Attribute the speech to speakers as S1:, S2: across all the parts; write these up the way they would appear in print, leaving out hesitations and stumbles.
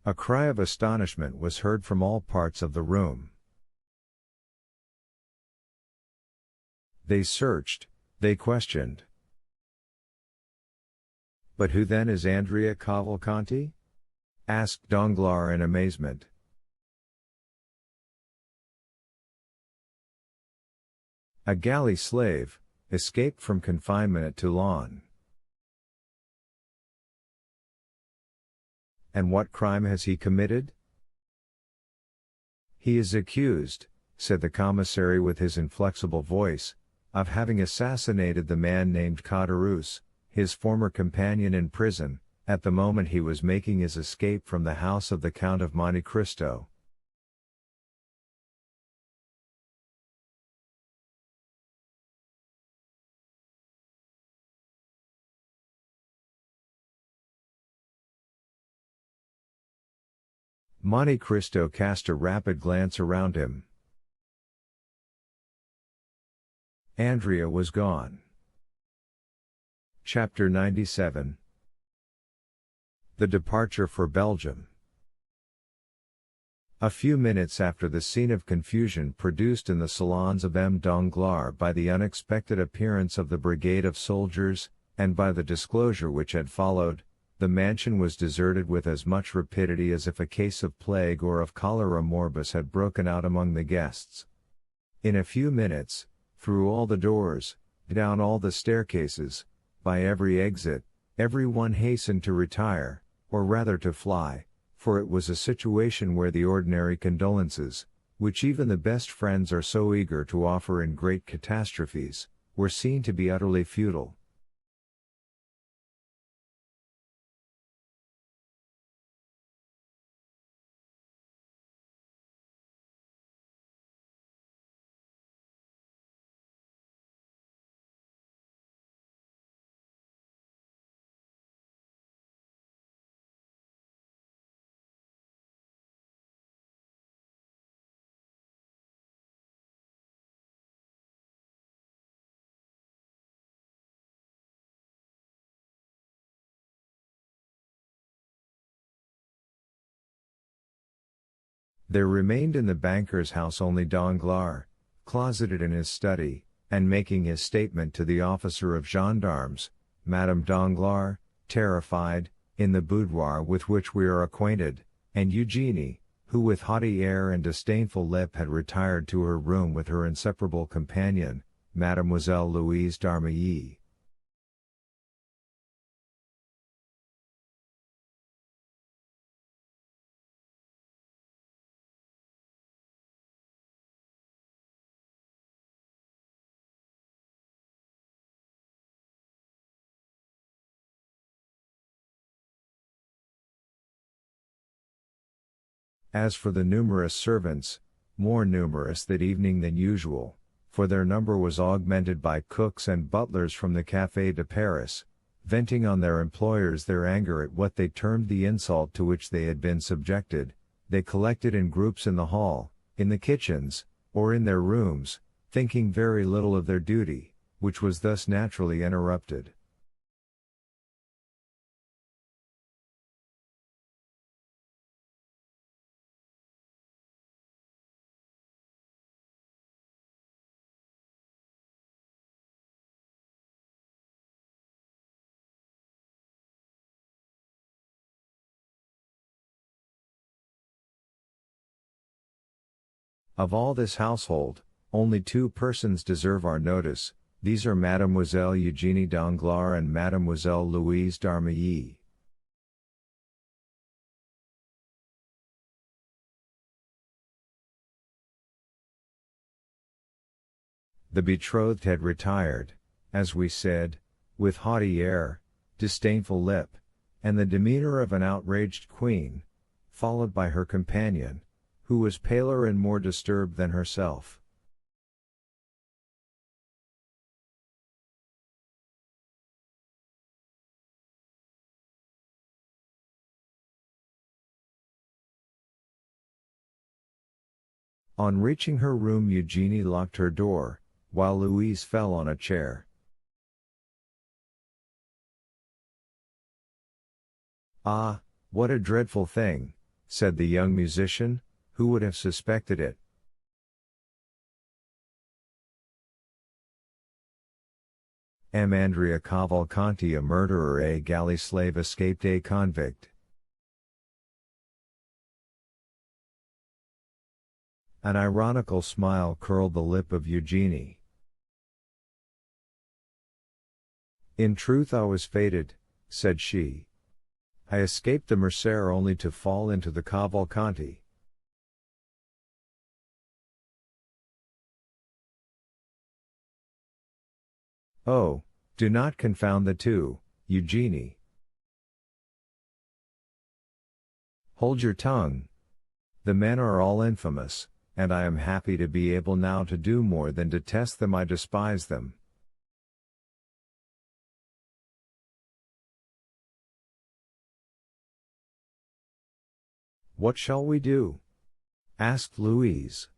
S1: A cry of astonishment was heard from all parts of the room. They searched, they questioned. "But who then is Andrea Cavalcanti?" asked Danglars in amazement. "A galley slave, escaped from confinement at Toulon." "And what crime has he committed?" "He is accused," said the commissary with his inflexible voice, "of having assassinated the man named Caderousse, his former companion in prison, at the moment he was making his escape from the house of the Count of Monte Cristo." Monte Cristo cast a rapid glance around him. Andrea was gone. Chapter 97. The departure for Belgium. A few minutes after the scene of confusion produced in the salons of M. Danglars by the unexpected appearance of the brigade of soldiers, and by the disclosure which had followed, the mansion was deserted with as much rapidity as if a case of plague or of cholera morbus had broken out among the guests. In a few minutes, through all the doors, down all the staircases, by every exit, every one hastened to retire, or rather to fly, for it was a situation where the ordinary condolences, which even the best friends are so eager to offer in great catastrophes, were seen to be utterly futile. There remained in the banker's house only Danglars, closeted in his study, and making his statement to the officer of gendarmes, Madame Danglars, terrified, in the boudoir with which we are acquainted, and Eugénie, who with haughty air and disdainful lip had retired to her room with her inseparable companion, Mademoiselle Louise d'Armilly. As for the numerous servants, more numerous that evening than usual, for their number was augmented by cooks and butlers from the Café de Paris, venting on their employers their anger at what they termed the insult to which they had been subjected, they collected in groups in the hall, in the kitchens, or in their rooms, thinking very little of their duty, which was thus naturally interrupted. Of all this household, only two persons deserve our notice. These are Mademoiselle Eugénie Danglars and Mademoiselle Louise d'Armilly. The betrothed had retired, as we said, with haughty air, disdainful lip, and the demeanor of an outraged queen, followed by her companion, who was paler and more disturbed than herself. On reaching her room, Eugénie locked her door, while Louise fell on a chair. "Ah, what a dreadful thing!" said the young musician. Who would have suspected it? M. Andrea Cavalcanti, a murderer, a galley slave, escaped, a convict. An ironical smile curled the lip of Eugenie. In truth, I was fated, said she. I escaped the Mercer only to fall into the Cavalcanti. Oh, do not confound the two, Eugenie. Hold your tongue. The men are all infamous, and I am happy to be able now to do more than detest them. I despise them. What shall we do? Asked Louise.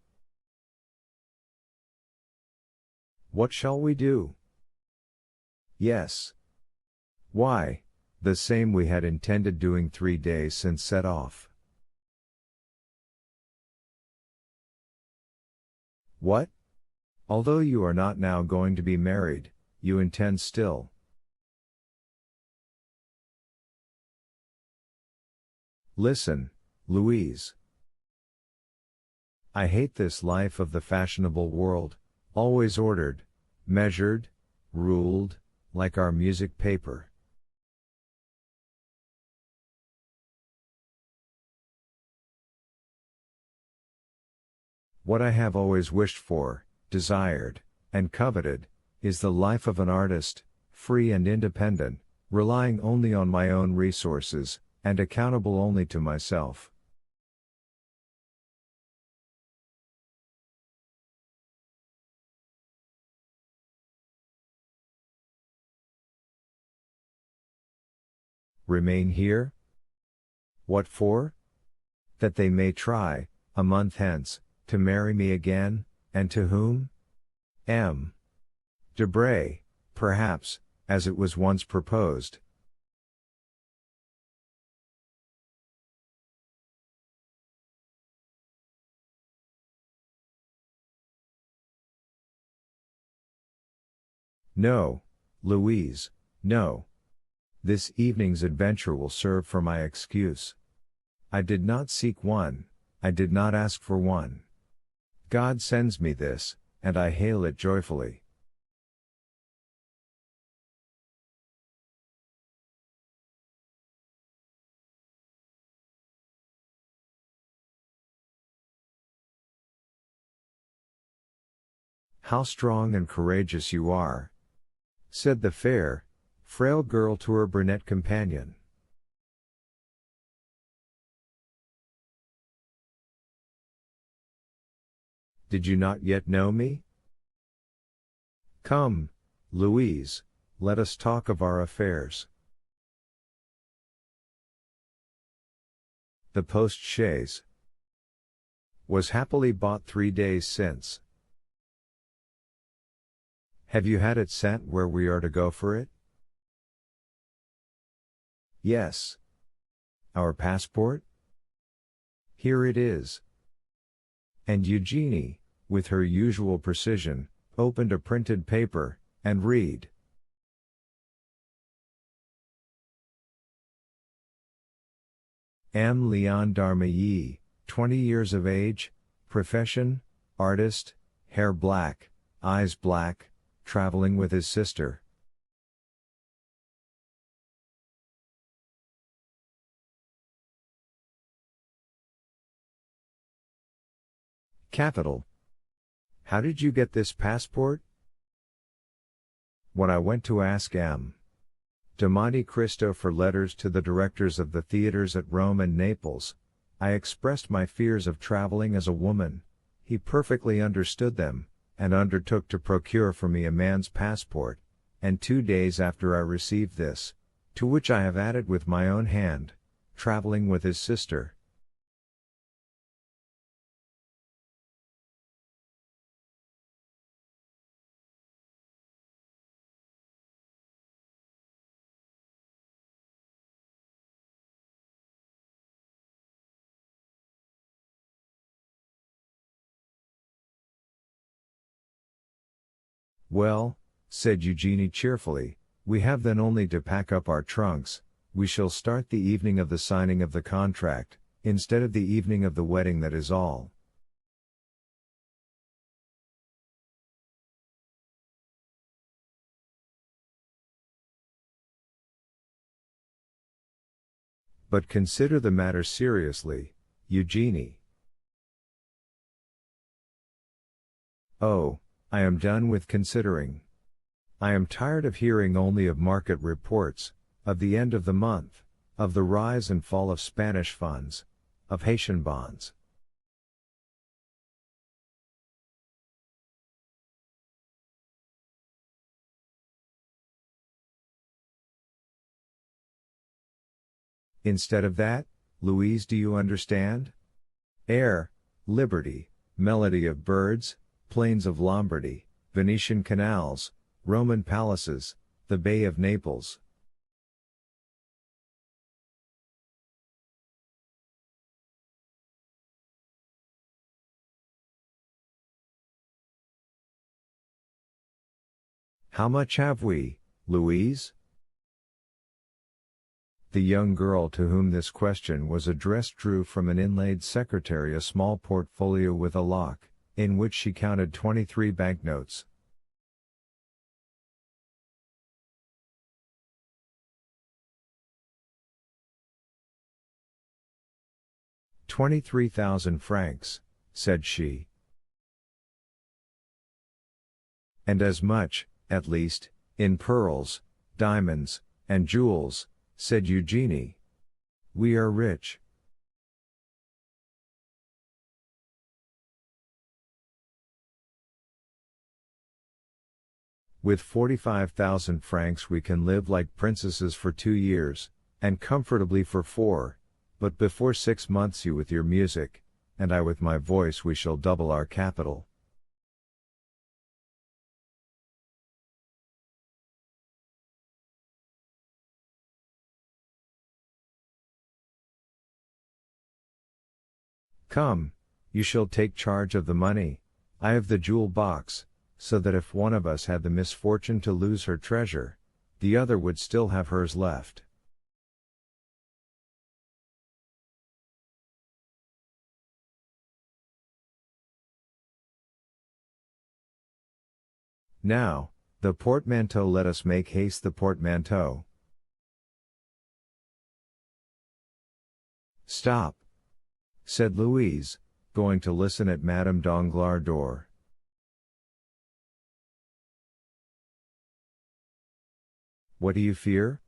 S1: What shall we do? Yes. Why, the same we had intended doing 3 days since set off. What? Although you are not now going to be married, you intend still. Listen, Louise. I hate this life of the fashionable world, always ordered, measured, ruled, like our music paper. What I have always wished for, desired, and coveted, is the life of an artist, free and independent, relying only on my own resources, and accountable only to myself. Remain here? What for? That they may try, a month hence, to marry me again, and to whom? M. Debray, perhaps, as it was once proposed. No, Louise, no. This evening's adventure will serve for my excuse. I did not seek one, I did not ask for one. God sends me this, and I hail it joyfully. How strong and courageous you are, said the fair, frail girl to her brunette companion. Did you not yet know me? Come, Louise, let us talk of our affairs. The post-chaise was happily bought 3 days since. Have you had it sent where we are to go for it? Yes. Our passport? Here it is. And Eugenie, with her usual precision, opened a printed paper, and read. M. Leon Darmailly, 20 years of age, profession, artist, hair black, eyes black, traveling with his sister. Capital. How did you get this passport? When I went to ask M. de Monte Cristo for letters to the directors of the theaters at Rome and Naples, I expressed my fears of traveling as a woman. He perfectly understood them, and undertook to procure for me a man's passport, and 2 days after I received this, to which I have added with my own hand, traveling with his sister. Well, said Eugenie cheerfully, we have then only to pack up our trunks. We shall start the evening of the signing of the contract, instead of the evening of the wedding, that is all. But consider the matter seriously, Eugenie. Oh, I am done with considering. I am tired of hearing only of market reports, of the end of the month, of the rise and fall of Spanish funds, of Haitian bonds. Instead of that, Louise, do you understand? Air, liberty, melody of birds, plains of Lombardy, Venetian canals, Roman palaces, the Bay of Naples. How much have we, Louise? The young girl to whom this question was addressed drew from an inlaid secretary a small portfolio with a lock, in which she counted 23 banknotes. "23,000 francs, said she. And as much, at least, in pearls, diamonds, and jewels, said Eugenie. We are rich. With 45,000 francs we can live like princesses for 2 years, and comfortably for 4, but before 6 months you with your music, and I with my voice, we shall double our capital." "Come, you shall take charge of the money. I have the jewel box, so that if one of us had the misfortune to lose her treasure, the other would still have hers left." "Now, the portmanteau, let us make haste, the portmanteau." "Stop," said Louise, going to listen at Madame Danglars' door. "What do you fear?"